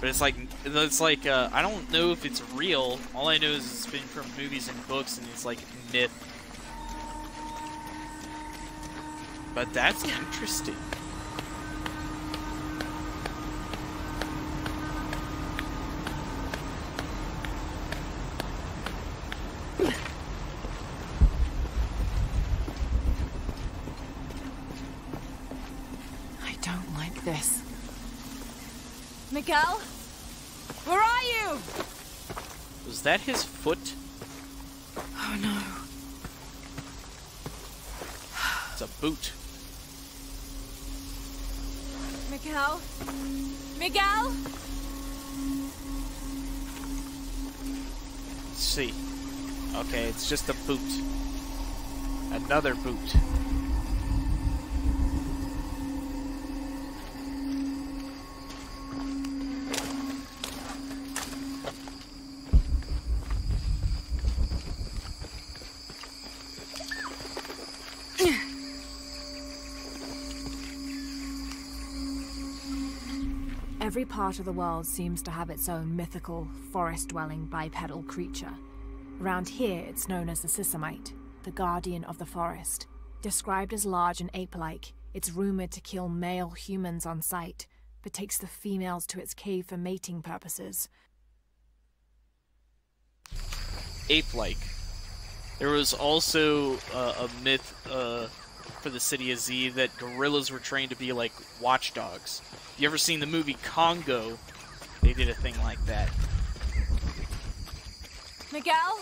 But it's like I don't know if it's real. All I know is it's been from movies and books, and it's like myth. But that's interesting. I don't like this. Miguel? Where are you? Was that his foot? Oh no. It's a boot. Miguel? Miguel? Let's see. Okay, it's just a boot. Another boot. Every part of the world seems to have its own mythical, forest-dwelling bipedal creature. Around here, it's known as the Sisamite, the guardian of the forest. Described as large and ape-like, it's rumored to kill male humans on sight, but takes the females to its cave for mating purposes. Ape-like. There was also a myth for the city of Z that gorillas were trained to be like watchdogs. You ever seen the movie Congo? They did a thing like that. Miguel?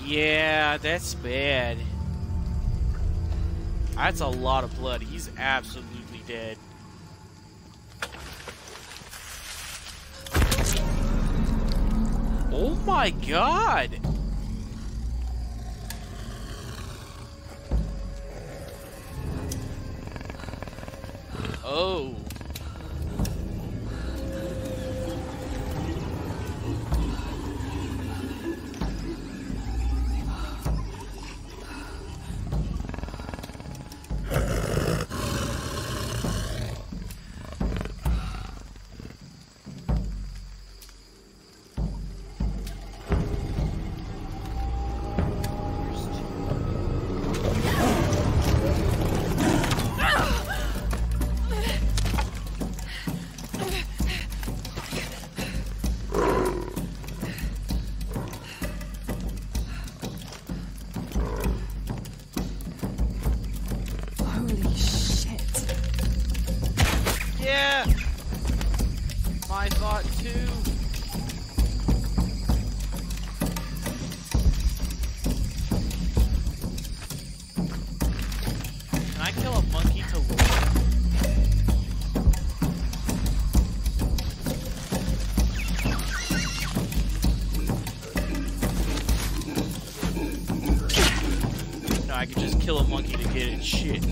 Yeah, that's bad. That's a lot of blood. He's absolutely dead. Oh my god! Oh. Holy shit. Yeah! My thought too. Can I kill a monkey to lure? No, I could just kill a monkey to get its shit.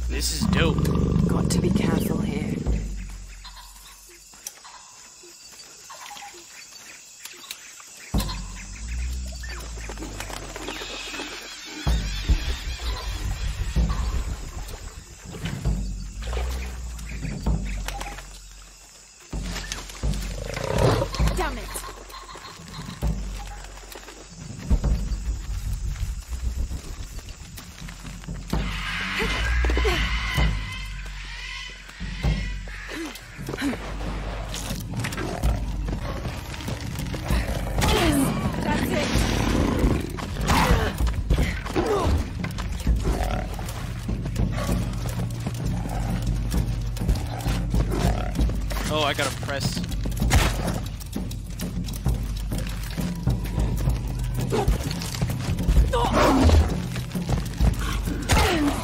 This is dope. Got to be careful here. Damn it! That's it. Oh, I gotta press.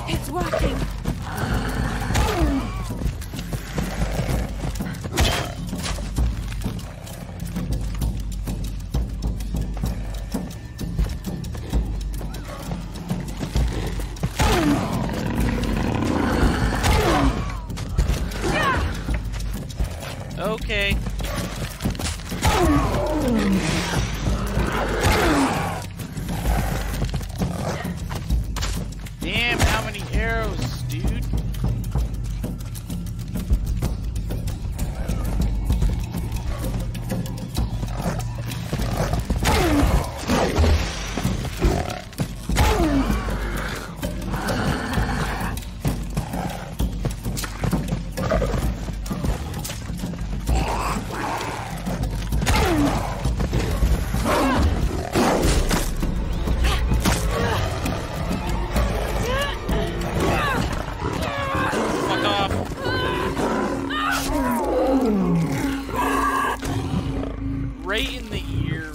It's working. okay. Damn, how many arrows, dude? Right in the ear.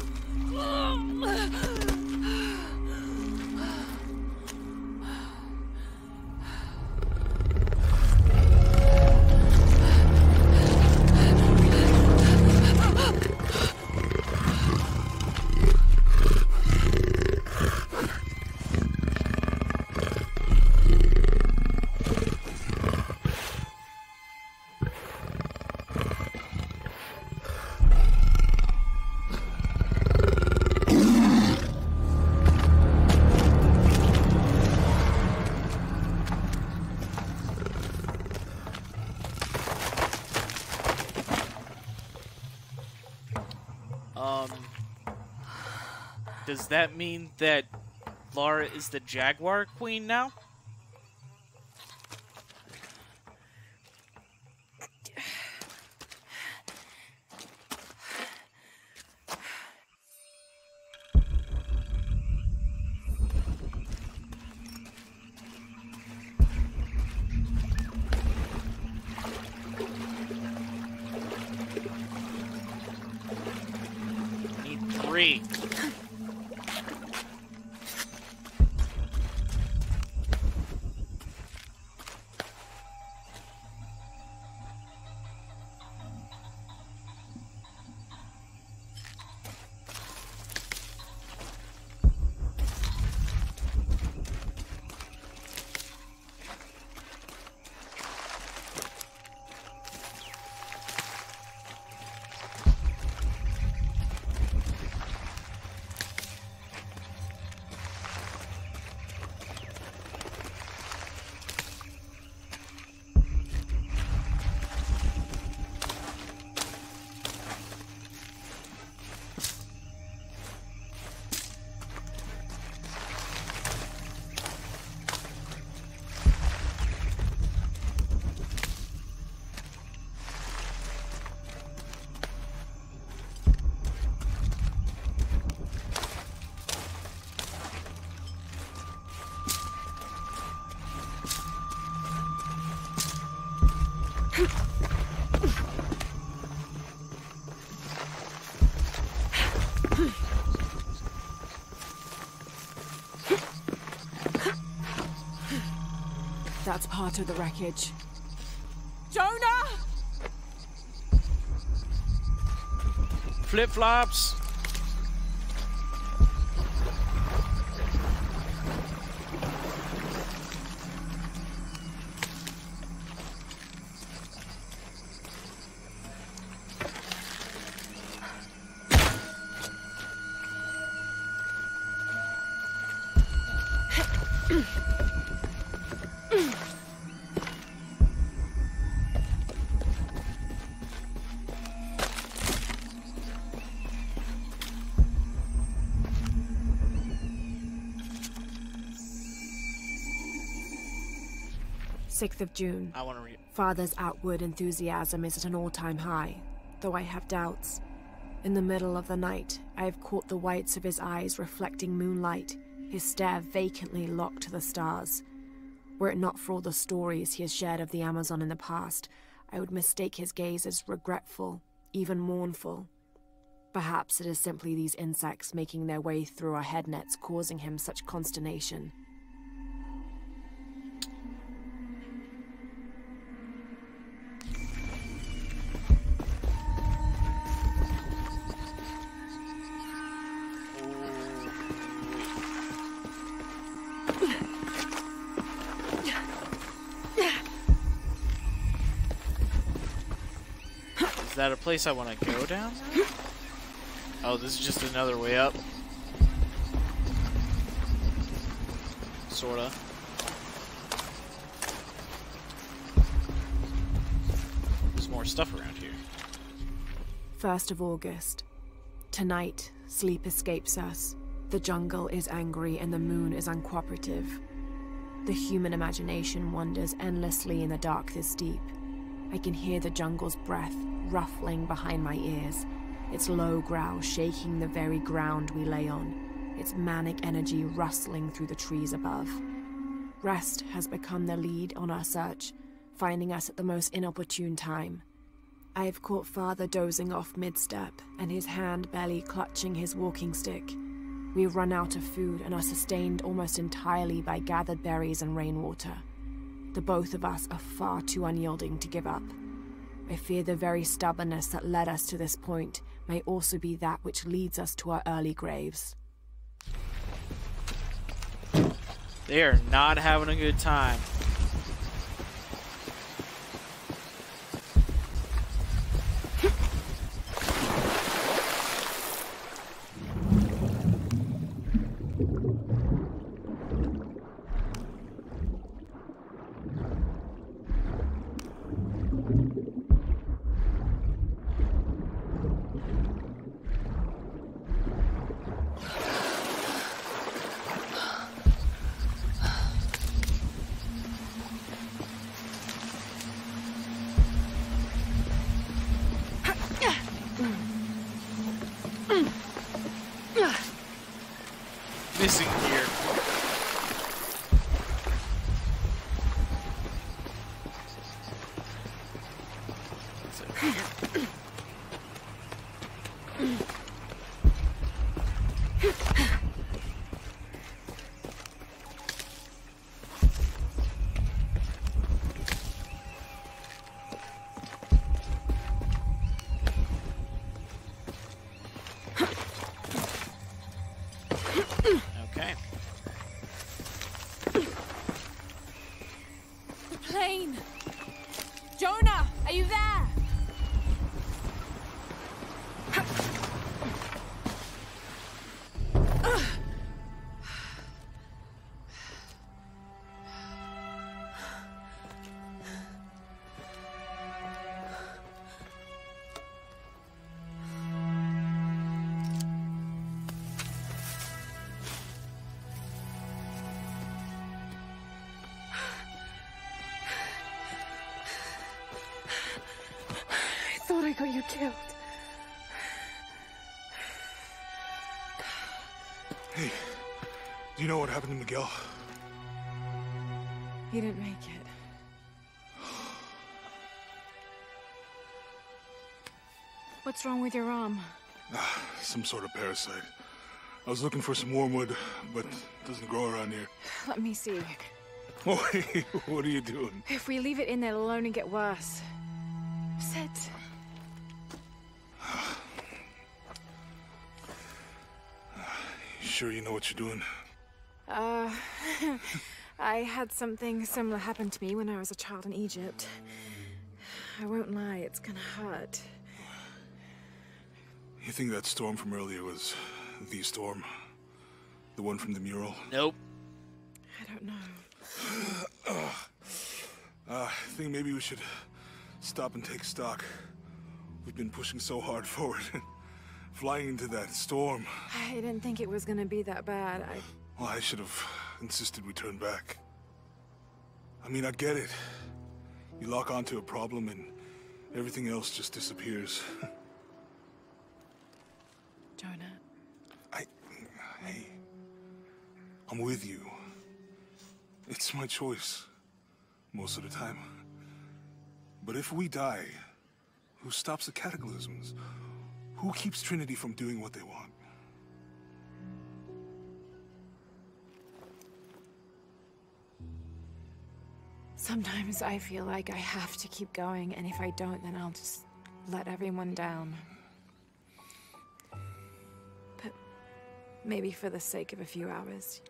Does that mean that Lara is the Jaguar Queen now? Need 3. That's part of the wreckage. Jonah! Flip-flops. Sixth of June. I want to read. Father's outward enthusiasm is at an all-time high, though I have doubts. In the middle of the night, I have caught the whites of his eyes reflecting moonlight, his stare vacantly locked to the stars. Were it not for all the stories he has shared of the Amazon in the past, I would mistake his gaze as regretful, even mournful. Perhaps it is simply these insects making their way through our head nets causing him such consternation. that a place I want to go down? Oh, this is just another way up. Sorta. There's more stuff around here. 1st of August. Tonight, sleep escapes us. The jungle is angry and the moon is uncooperative. The human imagination wanders endlessly in the dark this deep. I can hear the jungle's breath ruffling behind my ears, its low growl shaking the very ground we lay on, its manic energy rustling through the trees above. Rest has become the lead on our search, finding us at the most inopportune time. I have caught Father dozing off mid-step, and his hand barely clutching his walking stick. We run out of food and are sustained almost entirely by gathered berries and rainwater. The both of us are far too unyielding to give up. I fear the very stubbornness that led us to this point may also be that which leads us to our early graves. They are not having a good time. Missing gear. Okay. The plane! Jonah, are you there? I thought I got you killed. Hey, do you know what happened to Miguel? He didn't make it. What's wrong with your arm? Some sort of parasite. I was looking for some wormwood, but it doesn't grow around here. Let me see. Oh, hey, what are you doing? If we leave it in there, it'll only get worse. Sit. You sure you know what you're doing? I had something similar happen to me when I was a child in Egypt. I won't lie, it's gonna hurt. You think that storm from earlier was the storm? The one from the mural? Nope. I don't know. I think maybe we should stop and take stock. We've been pushing so hard forward. Flying into that storm. I didn't think it was gonna be that bad. Well, I should have insisted we turn back. I mean, I get it. You lock onto a problem and everything else just disappears. Jonah. Hey, I'm with you. It's my choice, most of the time. But if we die, who stops the cataclysms? Who keeps Trinity from doing what they want? Sometimes I feel like I have to keep going, and if I don't, then I'll just let everyone down. But maybe for the sake of a few hours,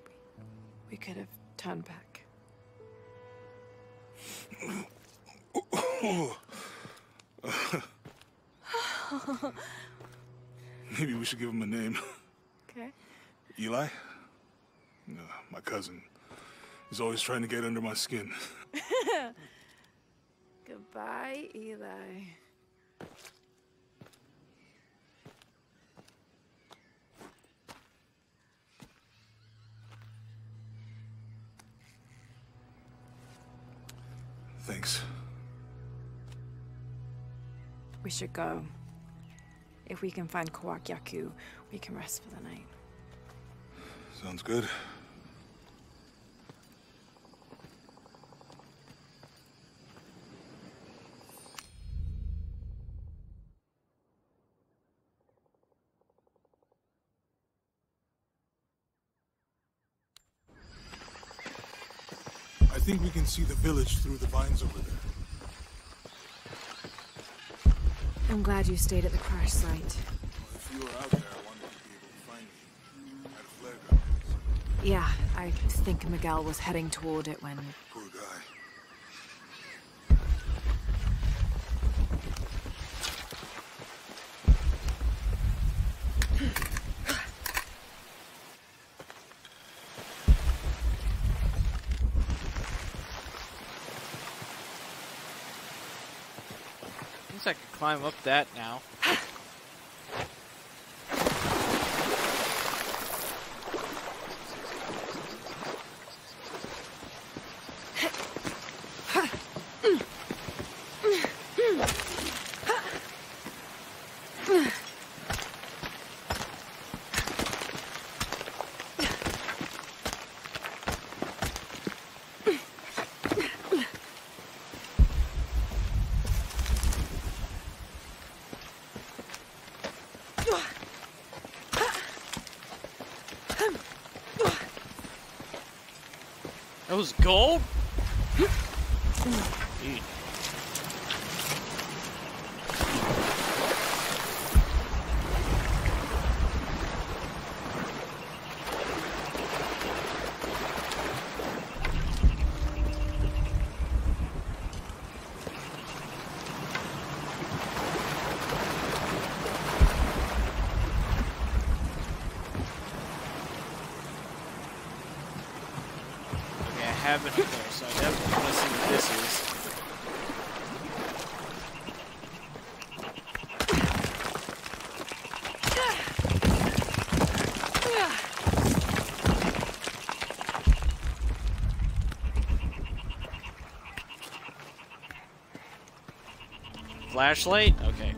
we could have turned back. Maybe we should give him a name. Okay. Eli? My cousin. He's always trying to get under my skin. Goodbye, Eli. Thanks. We should go. If we can find Kawak Yaku, we can rest for the night. Sounds good. I think we can see the village through the vines over there. I'm glad you stayed at the crash site. Well, if you were out there, I wanted to be able to find you. I had a flare gun. Yeah, I think Miguel was heading toward it when... Poor guy. I can climb up that now. That was gold? Dude. Haven't been there, so I definitely want to see what this is. Flashlight? Okay.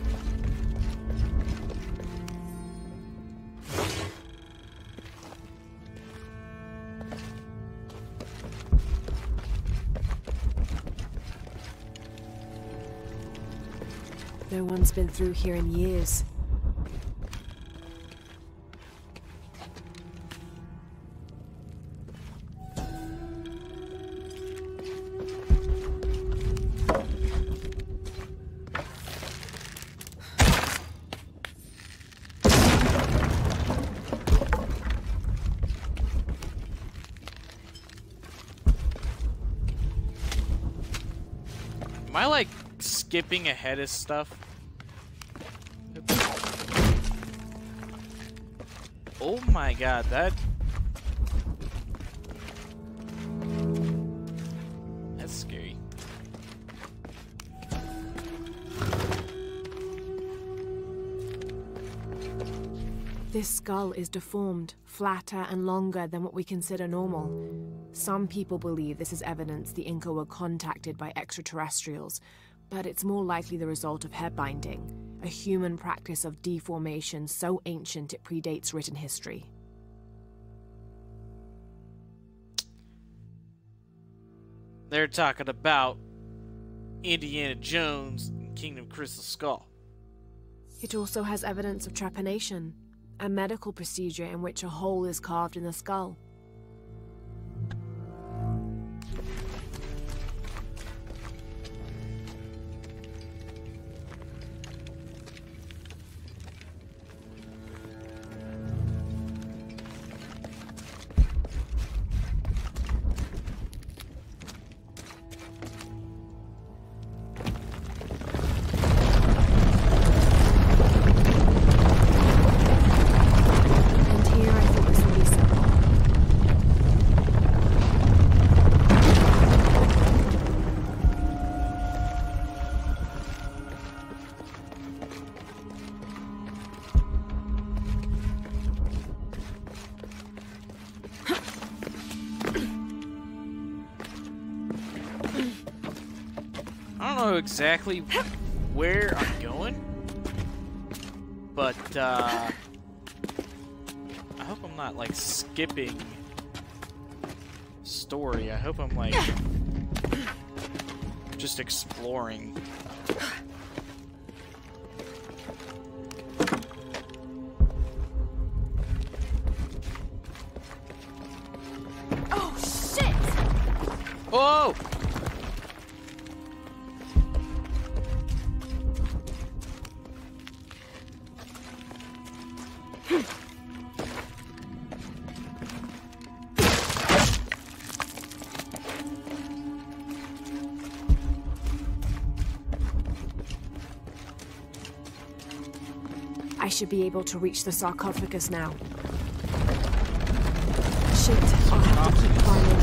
No one's been through here in years. Am I like skipping ahead of stuff? Oh my god, that's scary. This skull is deformed, flatter and longer than what we consider normal. Some people believe this is evidence the Inca were contacted by extraterrestrials, but it's more likely the result of head binding, a human practice of deformation so ancient it predates written history. They're talking about Indiana Jones and Kingdom Crystal Skull. It also has evidence of trepanation, a medical procedure in which a hole is carved in the skull. don't know exactly where I'm going, but I hope I'm not like skipping story. I hope I'm like just exploring. Oh shit! Oh! I should be able to reach the sarcophagus now. Shit, I'll have to keep climbing.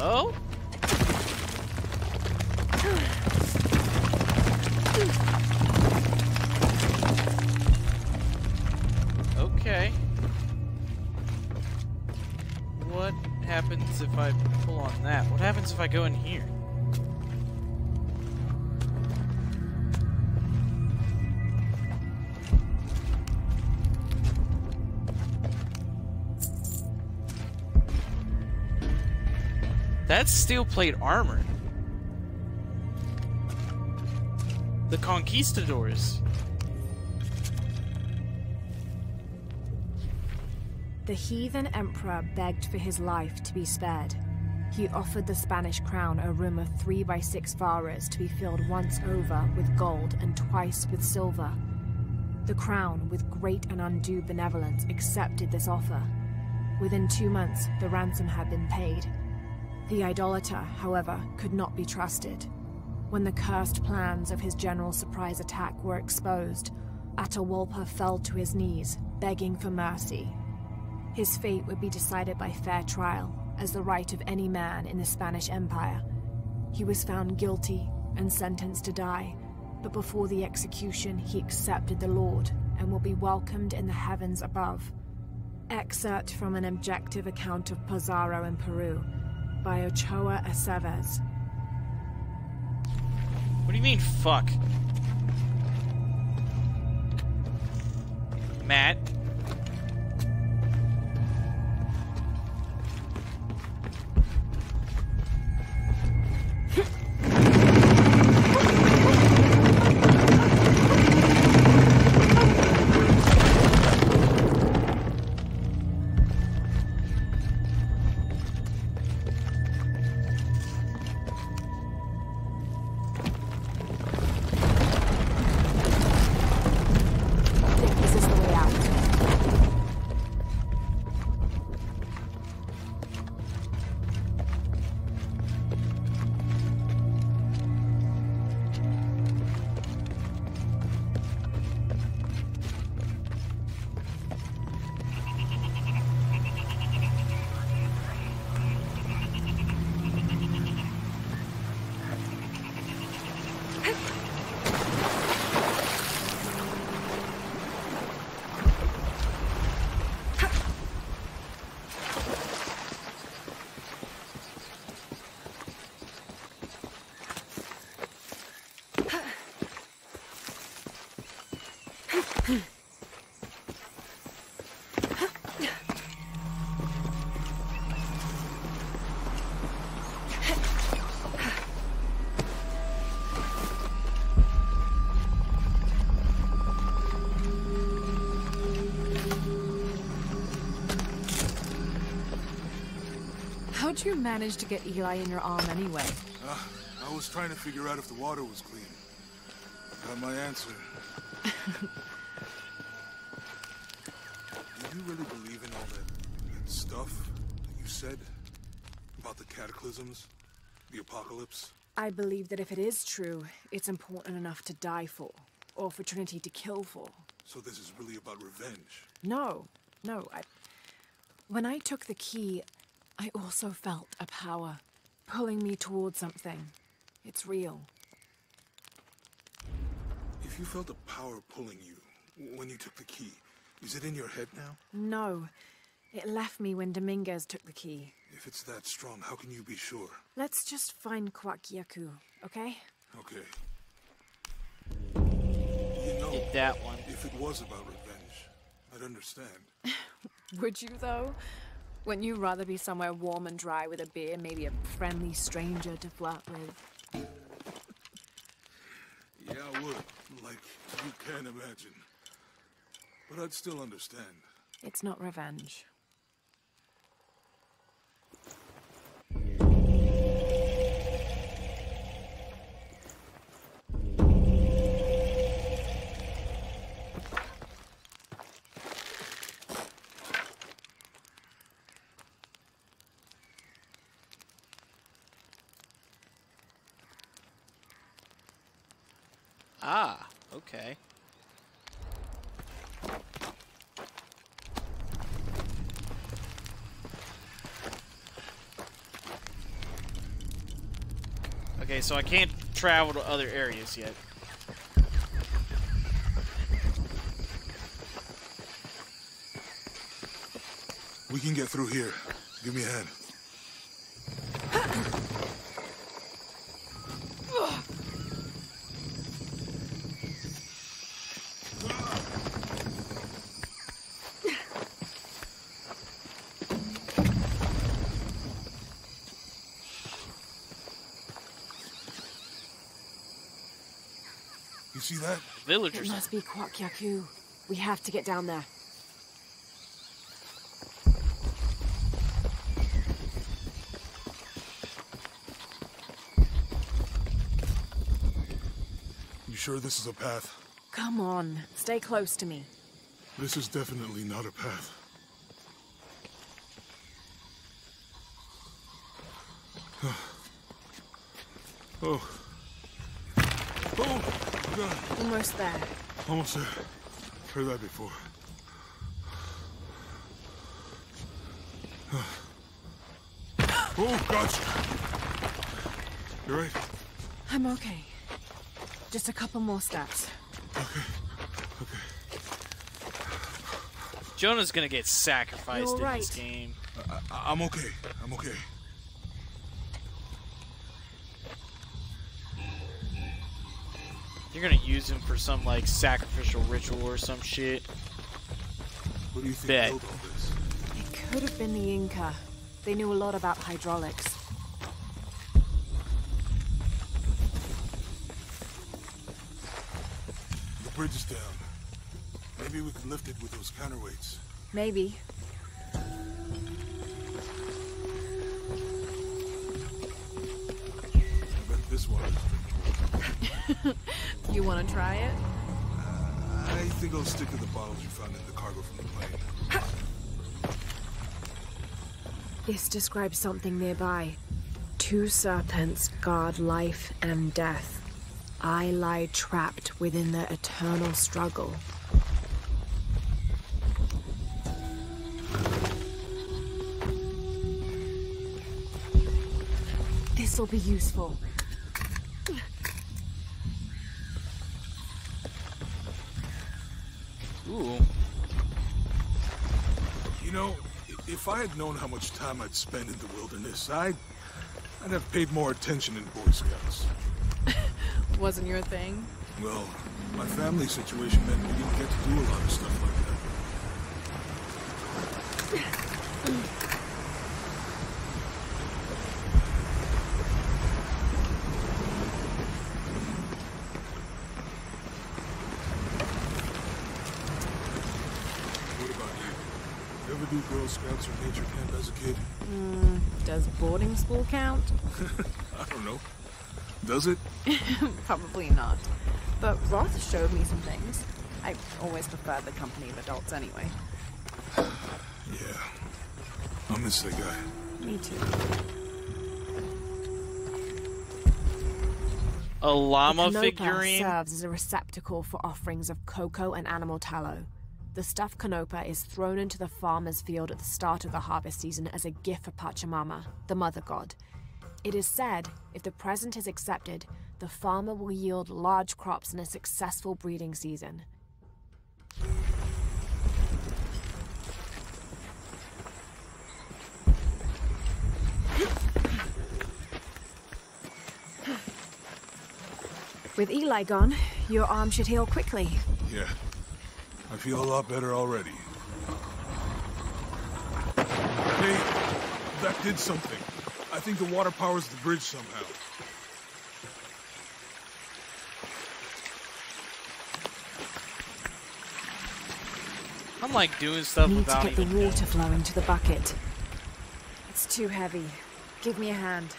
Oh? Okay. What happens if I pull on that? What happens if I go in here? That's steel plate armor. The conquistadors. The heathen emperor begged for his life to be spared. He offered the Spanish crown a room of 3x6 varas to be filled once over with gold and twice with silver. The crown, with great and undue benevolence, accepted this offer. Within 2 months, the ransom had been paid. The idolater, however, could not be trusted. When the cursed plans of his general surprise attack were exposed, Atahualpa fell to his knees, begging for mercy. His fate would be decided by fair trial, as the right of any man in the Spanish Empire. He was found guilty and sentenced to die, but before the execution he accepted the Lord and will be welcomed in the heavens above. Excerpt from an objective account of Pizarro in Peru, by Ochoa Aceves. What do you mean, fuck? Matt? This is the way out. How'd you manage to get Eli in your arm anyway? I was trying to figure out if the water was clean. Got my answer. Do you really believe in all that stuff that you said? About the cataclysms? The apocalypse? I believe that if it is true, it's important enough to die for. Or for Trinity to kill for. So this is really about revenge? No. When I took the key, I also felt a power pulling me towards something. It's real. If you felt a power pulling you when you took the key, is it in your head now? No. It left me when Dominguez took the key. If it's that strong, how can you be sure? Let's just find Kwakyaku, okay? Okay. You know, Get that one. if it was about revenge, I'd understand. Would you, though? Wouldn't you rather be somewhere warm and dry with a beer, maybe a friendly stranger to flirt with? Yeah, I would. Like, you can't imagine. But I'd still understand. It's not revenge. Ah, okay. Okay, so I can't travel to other areas yet. We can get through here. Give me a hand. You see that? Villagers. It must be Kwakyaku. We have to get down there. You sure this is a path? Come on, stay close to me. This is definitely not a path. Oh. Oh, God. Almost there. Almost there. Heard that before. Oh, gotcha. You right? I'm okay. Just a couple more steps. Okay. Jonah's gonna get sacrificed You're in right. this game. I'm okay. I'm okay. You're gonna use him for some, like, sacrificial ritual or some shit. What do you think Bet. built all this? It could have been the Inca. They knew a lot about hydraulics. The bridge is down. Maybe we can lift it with those counterweights. Maybe. I bet this one is drinkable. You want to try it? I think I'll stick to the bottles you found in the cargo from the plane. This describes something nearby. 2 serpents guard life and death. I lie trapped within their eternal struggle. This'll be useful. Ooh. You know, if I had known how much time I'd spend in the wilderness, I'd have paid more attention in Boy Scouts. Wasn't your thing? Well, my family situation meant we didn't get to do a lot of stuff like that. What about you? Ever do Girl Scouts or nature camp as a kid? Does boarding school count? I don't know. Does it? Probably not. But Roth showed me some things. I always preferred the company of adults anyway. Yeah. I miss that guy. Me too. A llama The Canopa figurine? serves as a receptacle for offerings of cocoa and animal tallow. The stuffed Canopa is thrown into the farmer's field at the start of the harvest season as a gift for Pachamama, the mother god. It is said, if the present is accepted, the farmer will yield large crops in a successful breeding season. With Eli gone, your arm should heal quickly. Yeah. I feel a lot better already. Hey, that did something. I think the water powers the bridge somehow. I'm like doing stuff Need to without get the even water flowing to the bucket. It's too heavy. Give me a hand.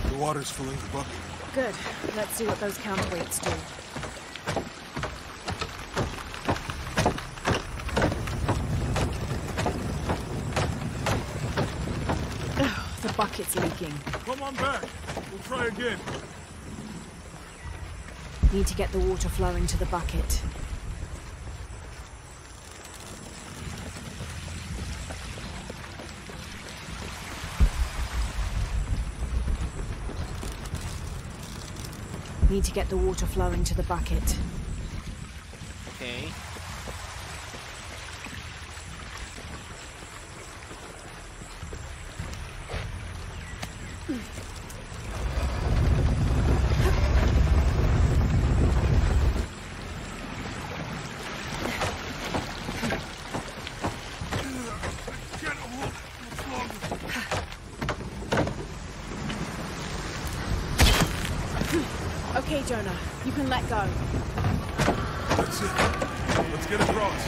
The water's filling the bucket. Good. Let's see what those counterweights do. Ugh, the bucket's leaking. Come on back. We'll try again. Need to get the water flowing to the bucket. Need to get the water flowing to the bucket. Okay. Okay, Jonah, you can let go. That's it. Let's get across.